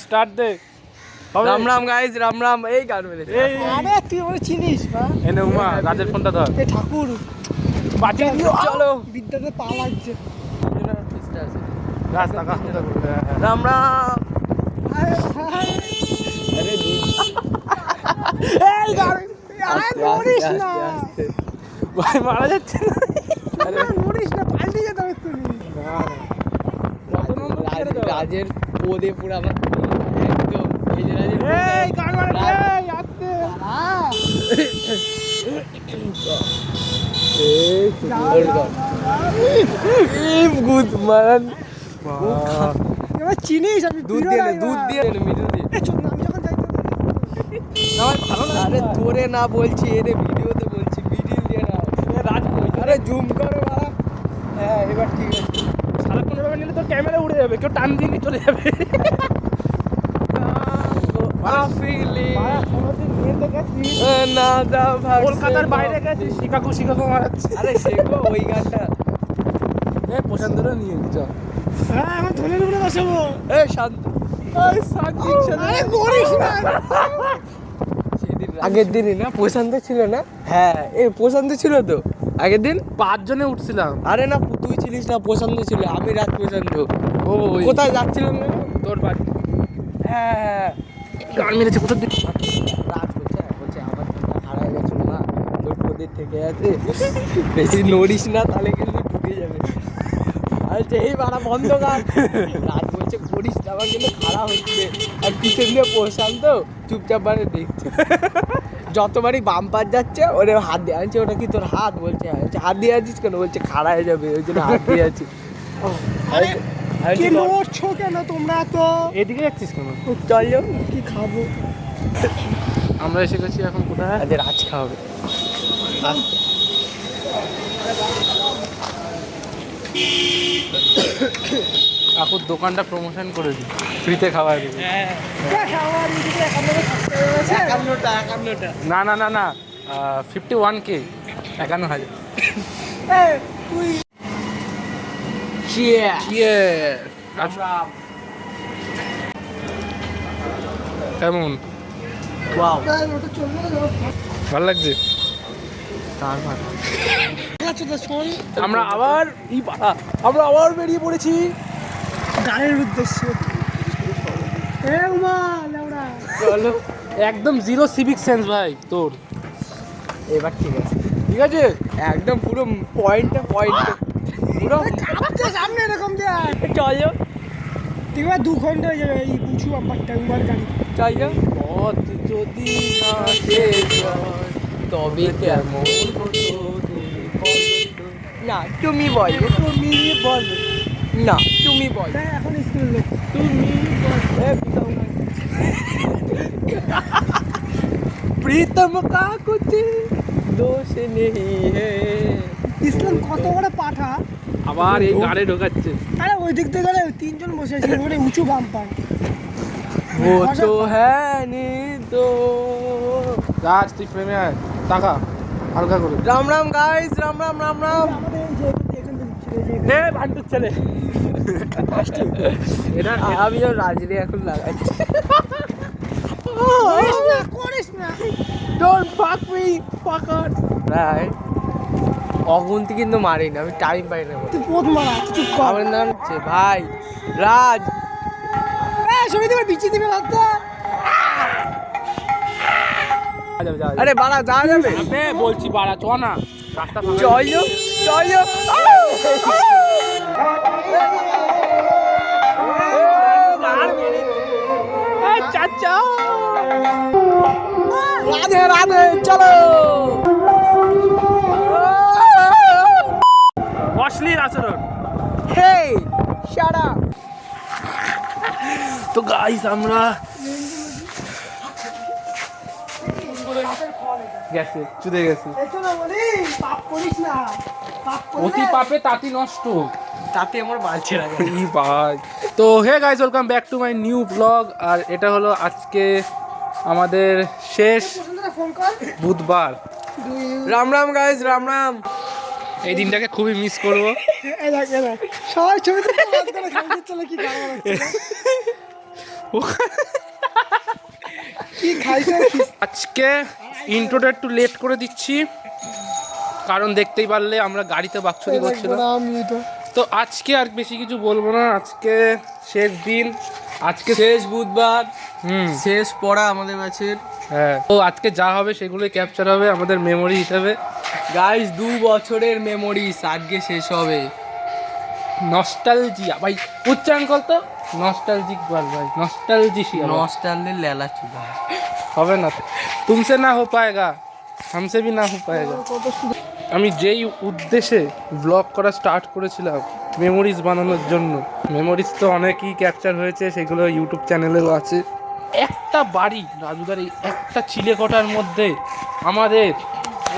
Start দে। Ram Ram guys, Ram Ram. এই গান মেরেছে। আরে তুই ওরে চিনিস না? এনে উমা রাজের ফোনটা ধর। এ ঠাকুর বাঁচিয়ে দিও। চলো। বিদ্যাতে পা লাগছে। রাস্তা কা রাম রাম। আরে এই গান আরে মরিস না। ভাই মারা যাচ্ছে না। আরে মরিস না, পাল্টে যেতে হবে তুই। রাজের পদে পুরো আমার একদম এই যে রাজের এই গান মারে এই আস্তে। গুড মান। এবার চিনিস আমি দুধ দিয়ে দুধ দিয়ে মিঠু দিয়ে। আমি যখন যাই না ভাই ভালো না। আরে তোরে না বলছি, এর ভিডিওতে বলছি, ভিডিও দিয়ে না। রাজ আরে জুম করে বাড়া। হ্যাঁ এবার ঠিক আছে। সারা 15 মিনিট নিলে তো ক্যামেরা উড়ে যাবে, কেউ টান দিয়ে চলে যাবে। কলকাতার বাইরে গেছি, শিকাগো মারাচ্ছে। আরে শেখো ওই গানটা। প্রশান্তরা নিয়ে নি চল। হ্যাঁ আমি ধরে ধরে বসাবো। এ শান্ত। আরে করিস না। আগের দিনই না প্রশান্ত ছিল না? হ্যাঁ এই প্রশান্ত ছিল তো আগের দিন। 5 জনে উঠছিলাম। আরে না তুই ছিলিস না, প্রশান্ত ছিল, আমি রাত প্রশান্ত। ও কোথায় যাচ্ছিলাম না? তোর বাড়ি। হ্যাঁ গান মেরেছে কোথার দিকে? রাত বলছে আমার দিনটা হারায় গেছিল না, তোর প্রদীপ থেকে আছে, বেশি নড়িস না তাহলে কিন্তু ঢুকে যাবে। আরে এই বাড়া বন্ধ কর। রাত বলছে করিস না, আমার কিন্তু খারাপ হচ্ছে। আর পিছন দিয়ে প্রশান্ত চুপচাপ মানে দেখছে। যতবারই বাম্পার যাচ্ছে ওরে হাত দিয়ে আনছে। ওটা কি তোর হাত? বলছে হাত দিয়ে আছিস কেন? বলছে খাড়া হয়ে যাবে, ওই জন্য হাত দিয়ে আছি। আরে কি লড়ছো কেন তোমরা? তো এদিকে যাচ্ছিস কেন? চল যাও। কি খাবো? আমরা এসে গেছি এখন কোথায়? আজ রাজ খাওয়াবে। কাকুর দোকানটা প্রমোশন করে দিই, ফ্রিতে খাওয়াই দেবে। খাওয়ার দিকে 51টা 51টা। না না না না 51K 51,000। এই তুই আচ্ছা কেমন? ওয়াও ওটা চলবে না। ভালো লাগছে? আচ্ছা তো শোন, আমরা আবার বেরিয়ে পড়েছি গানের উদ্দেশ্যে। এ উমা লেওড়া। চলো। একদম জিরো সিভিক সেন্স ভাই তোর। এবার ঠিক আছে, ঠিক আছে একদম পুরো পয়েন্টে পুরো। খাচ্ছে সামনে এরকম দেয়া। চল যাও। তুই 2 ঘন্টা হয়ে যাবে এই উঁচু বাম্পারটা উমার গাড়ি। চল যাও। পথ যদি না শেষ হয়, তবে কেমন না তুমি বলো, না তুমি বলো। দেখ এখন স্কুল লোক प्रीतम का कुछ दोष नहीं है। ইসলাম কত বড় পাঠা। আবার এই গাড়ি ঢোকাচ্ছে। আরে ওই দিক থেকে গেলে 3 জন বসে আছে ওখানে উঁচু বাম্পার। वो तो है नी दो। রাজ তুই ফ্রেমে আয়, টাকা হালকা করে। राम राम गाइस, राम राम राम राम। আমাদের এই যে এখান থেকে নে ভান্ডুর ছেলে। এটা আমি তো রাজরে এখন লাগাচ্ছি। করিস না। Don't fuck me, fucker. রাই অগুন্তি কিন্তু মারি না, আমি টাইম পাই না বলে। তুই পদ মারা চুপ কর। আমার নাম হচ্ছে ভাই রাজ। এই সবাই তোমার বিচি দিবে লাগতো। আরে বাড়া যা যাবে। নে বলছি বাড়া চ না, রাস্তা ফাঁকা। চল যাও, চল যাও। চাচা রাধে রাধে চলো। অশ্লীল আচরণ। হেই শাট আপ। তো গাইস আমরা গেছে চুদে গেছে। এতো না বলি পাপ করিস না। পাপ করলে অতি পাপে তাতি নষ্ট। তাতে আমার বালছে না। এই ভাই তো hey guys, welcome back to my new blog. আর এটা হলো আজকে আমাদের শেষ ফোন কর। বুধবার। রাম রাম গাইস, রাম রাম। এই দিনটাকে খুবই মিস করবো। সবাই ছবি তুলতে বাদ করে খাইতে চলে কি গাড়া মারাচ্ছে কি খাইছে আজকে ইন্ট্রোটা একটু লেট করে দিচ্ছি, কারণ দেখতেই পারলে আমরা গাড়িতে বাকচুরি করছিলাম। তো আজকে আর বেশি কিছু বলবো না, আজকে শেষ দিন, আজকে শেষ বুধবার, শেষ পড়া আমাদের ব্যাচের। হ্যাঁ, তো আজকে যা হবে সেগুলোই ক্যাপচার হবে আমাদের মেমোরি হিসাবে। গাইস 2 বছরের মেমোরিজ আজকে শেষ হবে। নস্টালজিয়া ভাই, উচ্চারণ কর তো, নস্টালজিক বল ভাই, নস্টালজিয়া। নস্টালজিয়া লেলা চুদা হবে না, তুমসে না হো পায়েগা, হামসে ভি না হো পায়েগা। আমি যেই উদ্দেশ্যে ব্লগ করা স্টার্ট করেছিলাম মেমোরিজ বানানোর জন্য, মেমোরিজ তো অনেকই ক্যাপচার হয়েছে, সেগুলো ইউটিউব চ্যানেলেও আছে। একটা বাড়ি রাজুদার এই একটা চিলেকোঠার মধ্যে আমাদের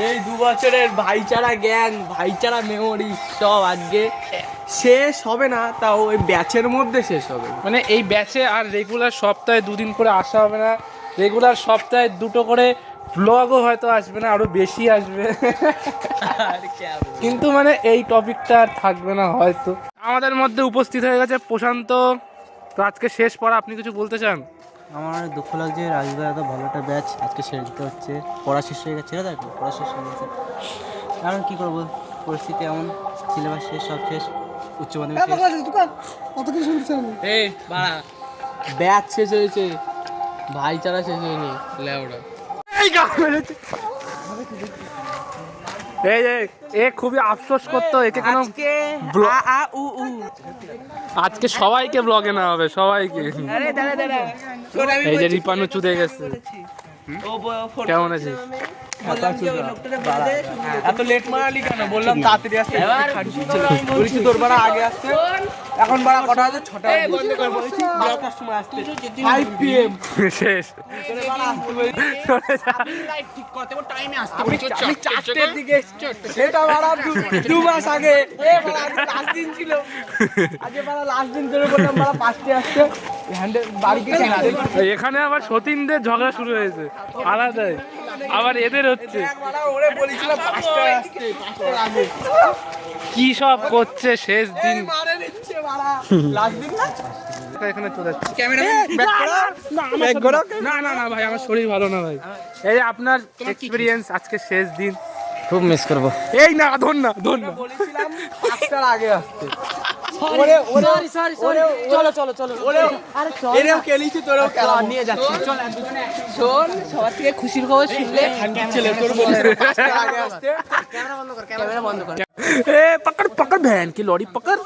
এই 2 বছরের ভাইচারা গ্যাং, ভাইচারা মেমোরি সব আজকে শেষ হবে না, তাও ওই ব্যাচের মধ্যে শেষ হবে। মানে এই ব্যাচে আর রেগুলার সপ্তাহে 2 দিন করে আসা হবে না, রেগুলার সপ্তাহে 2টো করে ব্লগও হয়তো আসবে না, আরও বেশি আসবে। কিন্তু মানে এই টপিকটা আর থাকবে না হয়তো। আমাদের মধ্যে উপস্থিত হয়ে গেছে প্রশান্ত। তো আজকে শেষ পড়া, আপনি কিছু বলতে চান? আমার দুঃখ লাগছে, রাজুদা এত ভালো একটা ব্যাচ আজকে শেষ দিতে হচ্ছে। পড়া শেষ হয়ে গেছে, দেখো পড়া শেষ হয়ে গেছে, কারণ কী করবো, পরিস্থিতি এমন, সিলেবাস শেষ, সব শেষ, উচ্চ মাধ্যমিক শেষ। অত কিছু শুনতে চাই এই বাড়া, ব্যাচ শেষ হয়েছে, ভাইচারা শেষ হয়নি। লেওড়া এই এ খুবই আফসোস করতো, একে কোনো আজকে সবাইকে ব্লগে না হবে, সবাইকে। এই যে রিপানু চুদে গেছে। কেমন আছিস? এত লেট মারালি কেন? বললাম তাড়াতাড়ি আসতে, বলছি তোর বাড়া আগে আসতে। এখন বাড়া কটা আছে? 6টা। বন্ধ কর বলছি, 10টার সময় আসতে, 5 PM শেষ। আমি 4টের দিকে, সেটা বাড়া 2 মাস আগে। বাড়া লাস্ট দিন ছিল, আজকে বাড়া লাস্ট দিন ধরে বললাম বাড়া 5টে আসতে, হ্যান্ডেল বাড়িতে এখানে আবার সতীনদের ঝগড়া শুরু হয়েছে আলাদাই, আবার এদের হচ্ছে ওরে বলেছিলাম 5টায় আসতে, 5টার আগে কি সব করছে শেষ দিন। লাস্ট দিন না এখানে চলে যাচ্ছে। ক্যামেরা না না না ভাই, আমার শরীর ভালো না ভাই। এই আপনার এক্সপিরিয়েন্স আজকে শেষ দিন। খুব মিস করবো। এই না, ধর না। বলেছিলাম 5টার আগে আসতে। ওরে চলো এরেও কেলিছি, তোরেও খেলা নিয়ে যাচ্ছি। চল দুজনে শোন, সবার থেকে খুশির খবর শুনলে ছেলে তোর বলেছিল 5টার আগে আসতে। ক্যামেরা বন্ধ কর। ए पकड़ बहन की लौड़ी पकड़।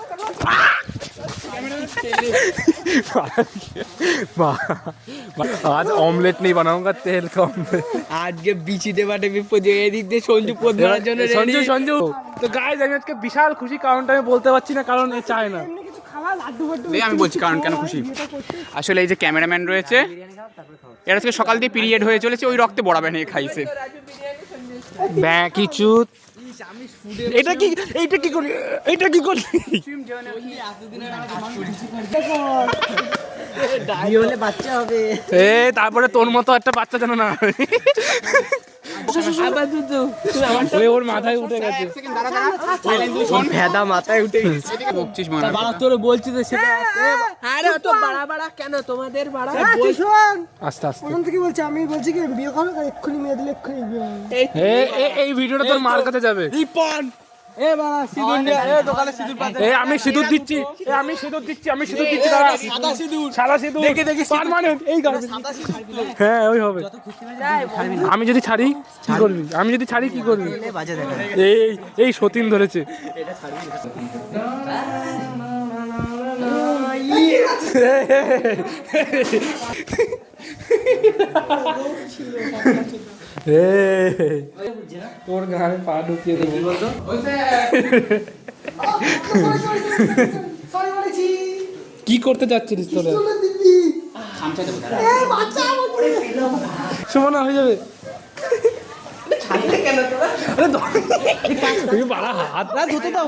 आज ऑमलेट नहीं बनाऊंगा, तेल का ऑमलेट। আজকে বিচি দেবাটে বিপদে, এদিক দিয়ে সঞ্জু পদ্মার জন্য সঞ্জু তো গাইস, আমি আজকে বিশাল খুশি, কারণটা আমি বলতে পারছি না, কারণ এ চায় না। আমি বলছি কারণ কেন খুশি। আসলে এই যে ক্যামেরাম্যান রয়েছে, এর আজকে সকাল দিয়ে পিরিয়ড হয়ে চলেছে, ওই রক্তে বড়া বানিয়ে খাইছে। ব্যাকিচুত, এটা কি করলি? হলে বাচ্চা হবে। তারপরে তোর মতো একটা বাচ্চা যেন না হয়। ওর মাথায় উঠে গেছে, ভেদা মাথায় উঠে গেছে। বকছিস মনে হয়। বাড়া তোর বলছি তো সেটা। আরে তো বাড়া কেন তোমাদের বাড়া? শোন আস্তে আস্তে। ওখান থেকে বলছি, আমি বলছি কি বিয়ে করো, এক্ষুনি মেয়ে দিলে এক্ষুনি বিয়ে হবে। এই ভিডিওটা তোর মার কাছে যাবে। রিপন এ বাড়া সিঁদুর নিয়ে, এ দোকানে সিঁদুর পাতে। আমি সিঁদুর দিচ্ছি, দাঁড়া। সাদা সিঁদুর দেখে পার্মানেন্ট এই গাড়ি। হ্যাঁ ওই হবে। আমি যদি ছাড়ি কি করবি? বাজে দেখা এই সতীন ধরেছে। তোর গানে পা ঢুকিয়ে দেবো। সরি বলেছি কি করতে যাচ্ছিস তোরা? সুমনা হয়ে যাবে। তুমি বাড়া হাত না ধুতে দাও।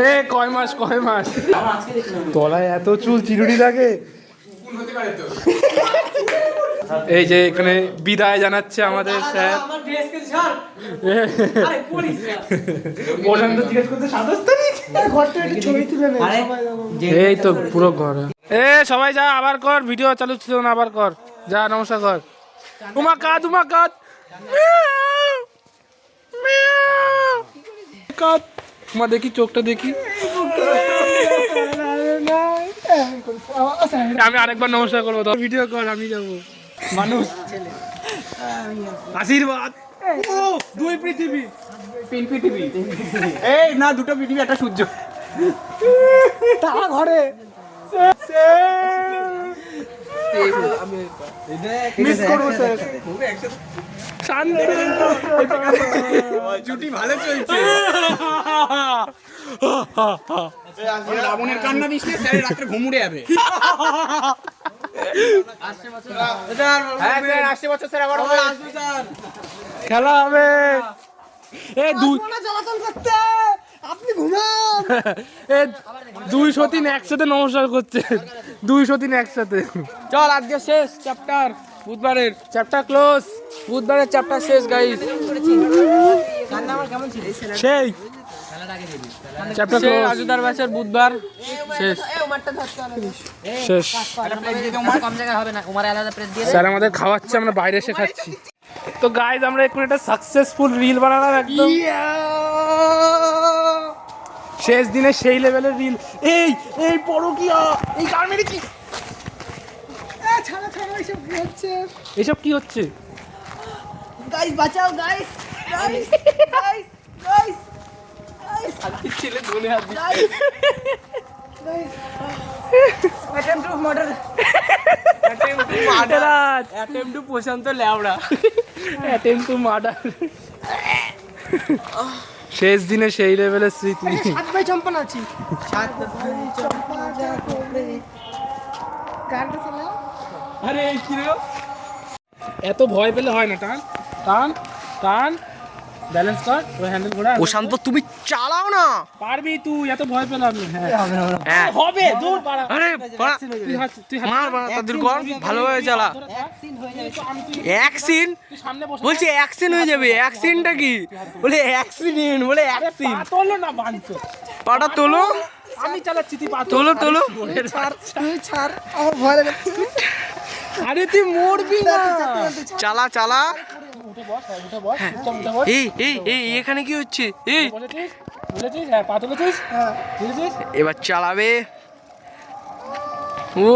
এ কয় মাস তলায় এত চুল চিরুনি লাগে। এই যে এখানে বিদায় জানাচ্ছে আমাদের স্যার। জিজ্ঞেস করতে 27 তারিখ এই তো পুরো ঘর। এ সবাই যা আবার কর, ভিডিও চালু ছিল না, আবার কর, যা নমস্কার কর। উমা কাঁদ মা, দেখি চোখটা দেখি। আমি আরেকবার নমস্কার করবো, তো ভিডিও কর, আমি যাবো। মানুষ আশীর্বাদ, দুই পৃথিবী, তিন পৃথিবী, এই না দুটো পৃথিবী একটা সূর্য। তারা ঘরে মিস করবো স্যার। জুটি ভালো চলছে। রাবণের কান্না দিস না, স্যারের রাত্রে ঘুম উড়ে যাবে। আসছে বছর স্যার আবার খেলা হবে। এ জ্বালাতন করতে আপনি ঘুমান। এ 203 একসাথে নমস্কার করছে, 203 একসাথে। চল আজকে শেষ চ্যাপ্টার, বুধবারের চ্যাপ্টার ক্লোজ, বুধবারের চ্যাপ্টার শেষ গাইস। সেই চ্যাপ্টার ক্লোজ, রাজুদার ব্যাচের বুধবার শেষ। শেষ। কম জায়গায় হবে না, উমার আলাদা প্রেস দিয়ে স্যার আমাদের খাওয়াচ্ছে, আমরা বাইরে এসে খাচ্ছি। তো গাইজ আমরা এখন একটা সাকসেসফুল রিল বানালাম একদম শেষ দিনে, সেই লেভেলের রিল। এই পরকিয়া, এই গান মেরেছি। ছাড়া এসব কি হচ্ছে? এসব কি হচ্ছে? গাইস বাঁচাও, গাইস গাইস গাইস গাইস ছেলে ধরে হাত দিচ্ছে। Attempt to murder, attempt to Prashanta ল্যাওড়া। শেষ দিনে সেই লেভেলের স্মৃতি। 7 ভাই চম্পন আছি, 7 ভাই চম্পা যা করে গানটা চালাও। আরে কি রে, এত ভয় পেলে হয় না। টান টান টান, ব্যালেন্স কর, ওই হ্যান্ডেল ঘোরা। প্রশান্ত তুমি চালাও না। পারবি তুই, এত ভয় পেলাম না। হ্যাঁ হবে, দূর পারা। আরে তুই মার মার তাদের কর, ভালোভাবে চালা। এক সিন সামনে বসে বলছি, এক সিন হয়ে যাবে। এক সিনটা কি বলে, অ্যাক্সিডেন্ট বলে, এক সিন। তোলো না বাঞ্চ, পাটা তোলো, আমি চালাচ্ছি, তুই পা তোলো তোলো। তুই ছাড়, আমার ভয় লাগে। আরে তুই মরবি না। চালা চালা। উঠে বস, উঠে বস, চুপচাপ উঠে বস। এই এই এই এখানে কি হচ্ছে? এই বলেছিস বলেছিস, হ্যাঁ পা তুলেছিস, হ্যাঁ বুঝেছিস। এবার চালাবে। ও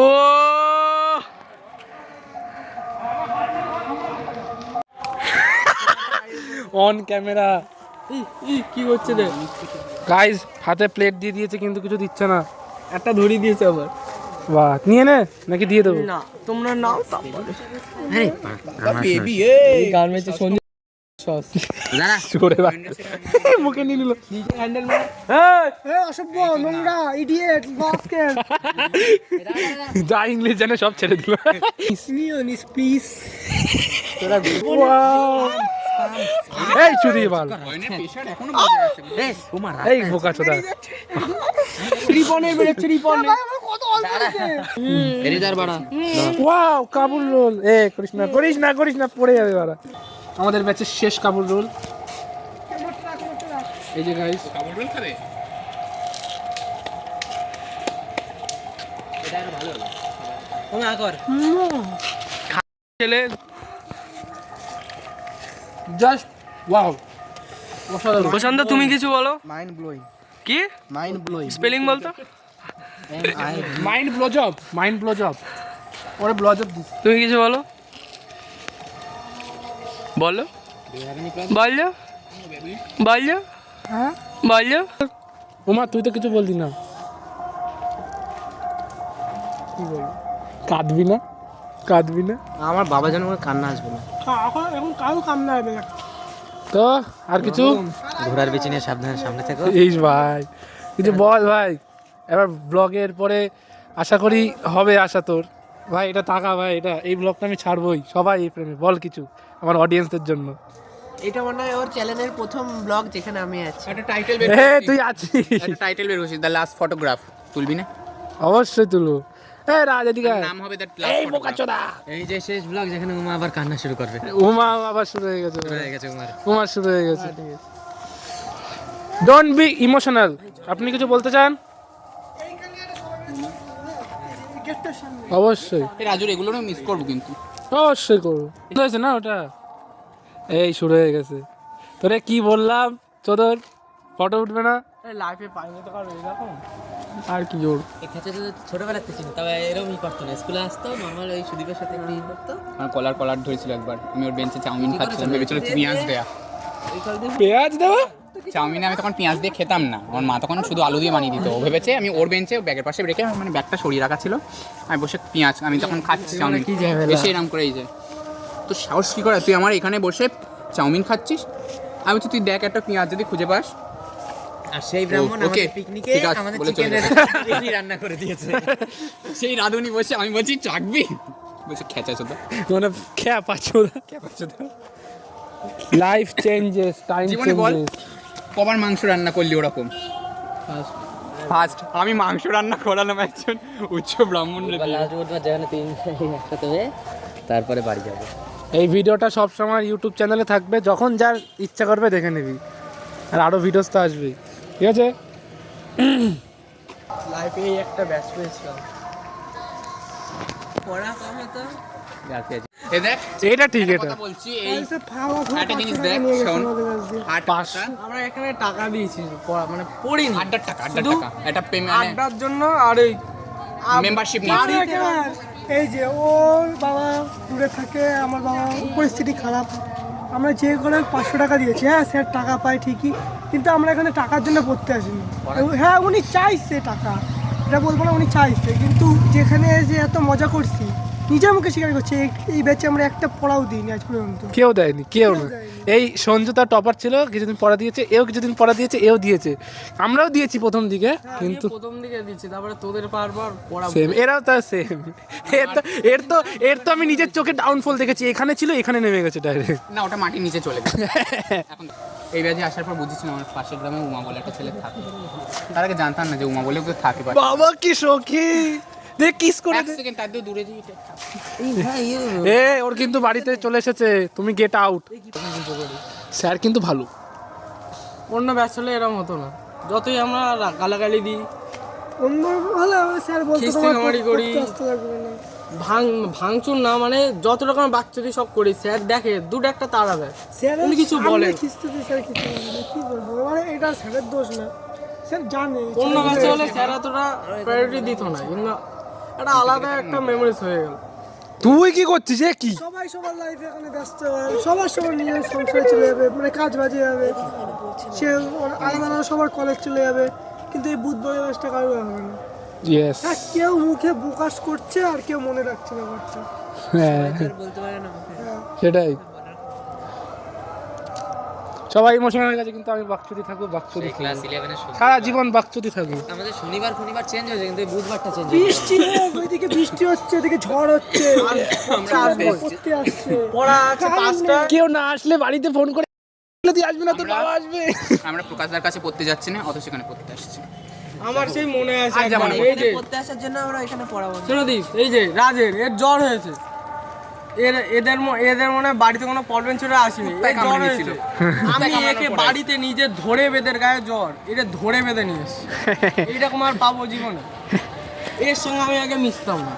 অন ক্যামেরা। কি হচ্ছে রে? গাইস হাতে প্লেট দিয়ে দিয়েছে কিন্তু কিছু দিচ্ছে না। একটা ধরি দিয়েছে আবার। বাহ, নিয়ে নে নাকি দিয়ে দেবো? না তোমরা নাও তারপরে। বেবি এই গান মেচে সঞ্জয় সস জোরে বাজছে। মুখে নিয়ে নিল। হ্যান্ডেল মার। এ অসভ্য, নোংরা, ইডিয়েট, বাস্কেট। যা ইংলিশ জানে সব ছেড়ে দিল। নিওনিস প্লিজ। এই চুরি বাল, প্রেশার এখনো বজায় আছে। এই বোকা চোদা। ত্রিপনের বেড়েছে ত্রিপন। কত অল্প আছে। এরিদার বাড়া ওয়াও, কাবুল রোল। করিস না পড়ে যাবে বাড়া। আমাদের ব্যাচের শেষ কাবুল রোল। এই যে গাইস, কাবুল রোল খাবে? তুমি আকর ছেলে জাস্ট ওয়াও, অসাধারণ। প্রশান্ত তুমি কিছু বলো। মাইন্ড ব্লোয়িং, কি মাইন্ড ব্লোয়িং, স্পেলিং বলতো? মাইন্ড ব্লো জব, ওরে ব্লো জব দিস। তুমি কিছু বলো, বলো বলো বলো হ্যাঁ বলো। ওমা তুই তো কিছু বলতি না। কাঁদবি না। আমার বাবা যেন করে কান্না আসবে না। এখন কারো কাম না হবে। তো আর কিছু? ঘোড়ার বেঁচে নিয়ে সাবধানে সামনে থেকো। এই ভাই কিছু বল ভাই, এবার ব্লগের পরে আশা করি হবে আশা তোর। ভাই এটা টাকা ভাই, এটা এই ব্লগটা আমি ছাড়বই, সবাই এই প্রেমে বল কিছু আমার অডিয়েন্সদের জন্য। এটা মনে হয় ওর চ্যানেলের প্রথম ব্লগ যেখানে আমি আছি। একটা টাইটেল বের এ তুই আছিস, একটা টাইটেল বের করছিস, দ্য লাস্ট ফটোগ্রাফ, তুলবি না? অবশ্যই তুলবো। রাজ এদিকে আয়। নাম হবে দ্য এই লাস্ট বোকাচোদা, এই যে শেষ ব্লগ যেখানে উমা আবার কান্না শুরু করবে। উমা আবার শুরু হয়ে গেছে, হয়ে গেছে উমার। উমা শুরু হয়ে গেছে। Don't be emotional. আপনি কিছু বলতে চান? অবশ্যই এই রাজুর এগুলোরও মিস করবো কিন্তু। অবশ্যই করবো, হয়েছে না ওটা? এই শুরু হয়ে গেছে। তোরে কি বললাম চোদর, ফটো উঠবে না লাইফে পাইনি তো কারো এরকম। আর কি জোর। এক্ষেত্রে তো ছোটবেলা থেকে চিনি, তবে এরকমই করতো না, স্কুলে আসতো নর্মাল ওই সুদীপের সাথে একটু ই করতো। আমার কলার ধরেছিল একবার, আমি ওর বেঞ্চে চাউমিন খাচ্ছিলাম, ভেবেছিল পেঁয়াজ দেয়া। পেঁয়াজ দেওয়া? চাউমিনে আমি তখন পেঁয়াজ দিয়ে খেতাম না, আমার মা তখন শুধু আলু দিয়ে বানিয়ে দিত। ও ভেবেছে আমি ওর বেঞ্চে ব্যাগের পাশে রেখে, মানে ব্যাগটা সরিয়ে রাখা ছিল, আমি বসে পেঁয়াজ, আমি তখন খাচ্ছি চাউমিন, এসে এরকম করে এই যে, তো সাহস কী করে তুই আমার এখানে বসে চাউমিন খাচ্ছিস? আমি বলছি তুই দেখ একটা পেঁয়াজ যদি খুঁজে পাস। আর সেই ব্রাহ্মণ ওকে, আমাদের পিকনিকে ঠিক আছে, আমাদের বলে চলে চিকেনের রান্না করে দিয়েছে। সেই রাঁধুনি বসে, আমি বলছি চাকবি, বলছে খেঁচা চোদা, মানে খেয়া পাচ্ছ না। খেপা চোদা। লাইফ চেঞ্জেস, টাইম জীবনে বল চেঞ্জেস। কবার মাংস রান্না করলি ওরকম? ফার্স্ট আমি মাংস রান্না করালাম একজন উচ্চ ব্রাহ্মণের দিয়ে। লাস্ট বুধবার যেখানে তিন একসাথে হয়ে তারপরে বাড়ি যাবো। এই ভিডিওটা সব সময় ইউটিউব চ্যানেলে থাকবে, যখন যার ইচ্ছা করবে দেখে নিবি, আর আরও ভিডিওস তো আসবেই, ঠিক আছে? লাইফে এই একটা ব্যাচ পেয়েছিলাম। পড়া কম হতো। এই দেখ এটা ঠিক, একটা এটা কথা বলছি, এই একটা জিনিস দেখ, শোন, 8 টাকা, আমরা এখানে টাকা দিয়েছি মানে পড়িনি, আড্ডার টাকা, একটা পেমেন্ট, আড্ডার জন্য। আর এই মেম্বারশিপ নিয়ে এই যে ওর বাবা দূরে থাকে, আমার বাবা পরিস্থিতি খারাপ, আমরা যে করে 500 টাকা দিয়েছি। হ্যাঁ স্যার টাকা পায় ঠিকই, কিন্তু আমরা এখানে টাকার জন্য পড়তে আসিনি। হ্যাঁ উনি চাইছে টাকা, এটা বলবো না, উনি চাইছে, কিন্তু যেখানে যে এত মজা করছি নিজের মুখে স্বীকার করছে, এই ব্যাচে আমরা একটা পড়াও দিইনি আজ পর্যন্ত। কেউ দেয়নি, কেউ না। এই সঞ্জু তার টপার ছিল, কিছুদিন পড়া দিয়েছে, এও কিছুদিন পড়া দিয়েছে, এও দিয়েছে, আমরাও দিয়েছি প্রথম দিকে, কিন্তু প্রথম দিকে দিচ্ছি, তারপরে তোদের পারবার পড়া। সেম, এরাও তার সেম। এর তো আমি নিজের চোখে ডাউনফল দেখেছি, এখানে ছিল এখানে নেমে গেছে ডাইরেক্ট। না, ওটা মাটির নিচে চলে গেছে। এখন এই ব্যাচে আসার পর বুঝেছিলাম আমার পাশের গ্রামে উমা বলে একটা ছেলে থাকে। তার আগে জানতাম না যে উমা বলে কেউ থাকে। বাবা কি সখী, দেখ কিস করে এক সেকেন্ড তার দিয়ে দূরে যেয়ে এ, ওর কিন্তু বাড়িতে চলে এসেছে, তুমি গেট আউট। স্যার কিন্তু ভালো। অন্য ব্যাচ হলে এরকম হতো না, যতই আমরা গালাগালি দিই, অন্য হলে স্যার বলতো খিস্তি তোমার খামারি করি, পড়তে আসতে লাগবে না। ভাঙচুর না, মানে যত রকমের বাচ্চাদের সব করি, স্যার দেখে দুটো একটা তাড়াবে, স্যার উনি কিছু বলেন। খিস্তিতে স্যার কিছু বলে না, কি বলবো, মানে এটা স্যারের দোষ না, স্যার জানে। অন্য ব্যাচে হলে স্যার এতটা প্রায়োরিটি দিত না, কিন্তু একটা আলাদা একটা মেমোরিজ হয়ে গেল। তুই কি করছিস? এ কি সবাই সবার লাইফে এখানে ব্যস্ত হয়, সবার নিজের সংসারে চলে যাবে, মানে কাজ বাজে যাবে, সে আলাদা আলাদা সবার কলেজ চলে যাবে, কিন্তু এই বুধবারের ব্যাচটা কারো হবে না। ইয়েস, হ্যাঁ কেউ মুখে প্রকাশ করছে আর কেউ মনে রাখছে ব্যাপারটা। হ্যাঁ বলতে পারে না সেটাই, সবাই ইমোশনাল হয়ে গেছে, কিন্তু আমি বাকচুদি থাকবো, বাকচুদি ক্লাস থাকবো, 11 এর সারা জীবন বাকচুদি থাকবো। আমাদের শনিবার চেঞ্জ হয়েছে, কিন্তু এই বুধবারটা চেঞ্জ বৃষ্টি হোক, ওইদিকে বৃষ্টি হচ্ছে, এদিকে ঝড় হচ্ছে, পড়তে আসছে, পড়া আছে 5টা। কেউ না আসলে বাড়িতে ফোন করে দিয়ে আসবে না, তোর বাবা আসবে। আমরা প্রকাশদার কাছে পড়তে যাচ্ছি না, অত সেখানে পড়তে আসছি। আমার সেই মনে আছে আর যেমন একবার, এই যে পড়তে আসার জন্য আমরা এখানে পড়াবো। সুরদীপ, এই যে রাজের এর জ্বর হয়েছে, এদের মনে হয় বাড়িতে কোনো প্রবলেম ছিল, আসেনি, এর জ্বর কামড়ে হয়েছিল। আমি একে বাড়িতে নিজে ধরে বেঁধে গায়ে জ্বর, এটা ধরে বেঁধে নিয়ে এসছি, এইরকম আর পাবো জীবনে? এর সঙ্গে আমি আগে মিশতাম না,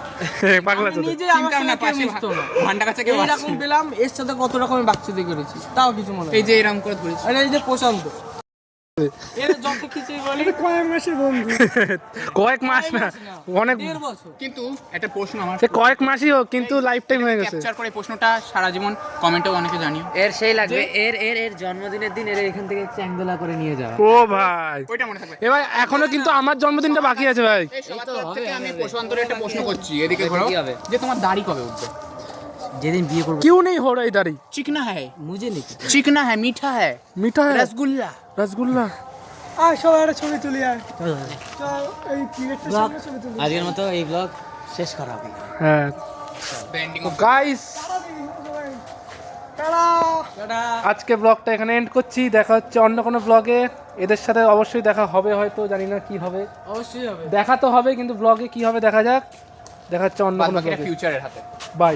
পাগলা আমি চোদা। নিজে আমার চিন্তাও না, সঙ্গে কেউ পাশে মিশতো না। ভান্ডা কাছে কেউ এইরকম আসছে। পেলাম, এর সাথে কত রকমের বাচ্চাদের করেছি, তাও কিছু মনে হয় এই না। যে এরকম করে ধরেছি। আরে এই যে প্রশান্ত, এর যত কিছুই বলি, কয়েক মাসের বন্ধু। কয়েক মাস না, অনেক, 1.5 বছর। কিন্তু একটা প্রশ্ন আমার, সে কয়েক মাসই হোক, কিন্তু লাইফ টাইম হয়ে গেছে। ক্যাপচার করে প্রশ্নটা সারা জীবন কমেন্টেও অনেকে জানিও। এর সেই লাগবে, এর জন্মদিনের দিন এর এখান থেকে চ্যাংদোলা করে নিয়ে যাওয়া। ও ভাই, ওইটা মনে থাকবে। এবার এখনো কিন্তু আমার জন্মদিনটা বাকি আছে ভাই। এই সবার তরফ থেকে আমি প্রশান্তরে একটা প্রশ্ন করছি, এদিকে এবার ঘোরো, কি হবে? যে তোমার দাড়ি কবে উঠবে? যেদিন বিয়ে করবো। क्यों नहीं हो रही दाढ़ी? चिकना है, मुझे नहीं चिकना है, मीठा है, मीठा है, रसगुल्ला। रसगुल्ला। আর সবাই একটা ছবি তুলি আর চলো চল এই প্লেটটার ব্লগ সামনে ছবি তুলি আজকের মতো এই ব্লগ শেষ করা হবে। হ্যাঁ ব্যান্ডিং গাইস টাটা আজকে ব্লগটা এখানে এন্ড করছি। দেখা হচ্ছে অন্য কোনো ব্লগে। এদের সাথে অবশ্যই দেখা হবে, হয়তো জানি না কি হবে। অবশ্যই হবে। দেখা তো হবে, কিন্তু ব্লগে কি হবে দেখা যাক। দেখা হচ্ছে অন্য বাদ কোনো বাকিটা ব্লগে। ফিউচারের হাতে। বাই।